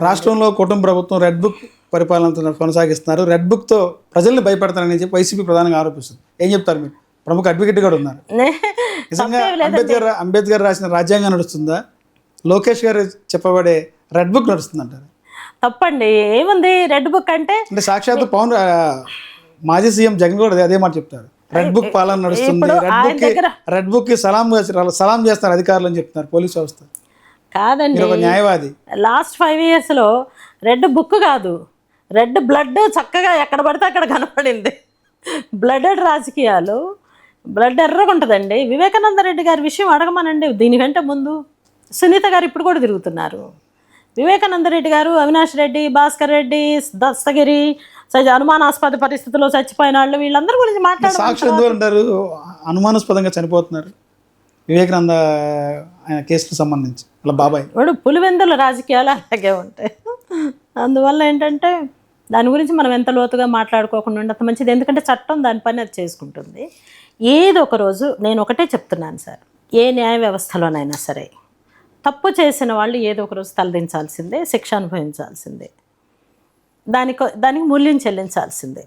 రాష్ట్రంలో కుటుంబ ప్రభుత్వం రెడ్ బుక్ పరిపాలన కొనసాగిస్తున్నారు, రెడ్ బుక్తో ప్రజల్ని భయపెడతారని చెప్పి వైసీపీ ప్రధానంగా ఆరోపిస్తుంది. ఏం చెప్తారు మీరు? ప్రముఖ అడ్వకేట్ కూడా ఉన్నారు. నిజంగా అంబేద్కర్ రాసిన రాజ్యాంగం నడుస్తుందా, లోకేష్ గారు చెప్పబడే రెడ్ బుక్ నడుస్తుందంటారు? తప్పండి. ఏముంది రెడ్ బుక్ అంటే సాక్షాత్ మాజీ సీఎం జగన్ కూడా అదే మాట చెప్తారు, రెడ్ బుక్ పాలన నడుస్తుంది, రెడ్ బుక్ కి సలాం చేస్తారు అధికారులు అని చెప్తున్నారు పోలీస్ వ్యవస్థ. కాదండి, న్యాయవాది. లాస్ట్ 5 yearsలో రెడ్ బుక్ కాదు, రెడ్ బ్లడ్ చక్కగా ఎక్కడ పడితే అక్కడ కనపడింది. బ్లడెడ్ రాజకీయాలు, బ్లడ్ ఎర్రగా ఉంటుందండి. వివేకానంద రెడ్డి గారి విషయం అడగమనండి. దీనికంటే ముందు సునీత గారు ఇప్పుడు కూడా తిరుగుతున్నారు. వివేకానంద రెడ్డి గారు, అవినాష్ రెడ్డి, భాస్కర్ రెడ్డి, దస్తగిరి, అనుమానాస్పద పరిస్థితుల్లో చచ్చిపోయిన వాళ్ళు, వీళ్ళందరి గురించి మాట్లాడారు. అనుమానాస్పదంగా చనిపోతున్నారు వివేకానంద కేసుకు సంబంధించి వాళ్ళ బాబాయ్. వాడు పులివెందుల రాజకీయాలు అలాగే ఉంటాయి. అందువల్ల ఏంటంటే దాని గురించి మనం ఎంత లోతుగా మాట్లాడుకోకుండా ఉండదు మంచిది. ఎందుకంటే చట్టం దాని పని అది చేసుకుంటుంది. ఏదో ఒక రోజు నేను ఒకటే చెప్తున్నాను సార్, ఏ న్యాయ వ్యవస్థలోనైనా సరే తప్పు చేసిన వాళ్ళు ఏదో ఒక రోజు తలదించాల్సిందే, శిక్ష అనుభవించాల్సిందే, దానికి మూల్యం చెల్లించాల్సిందే.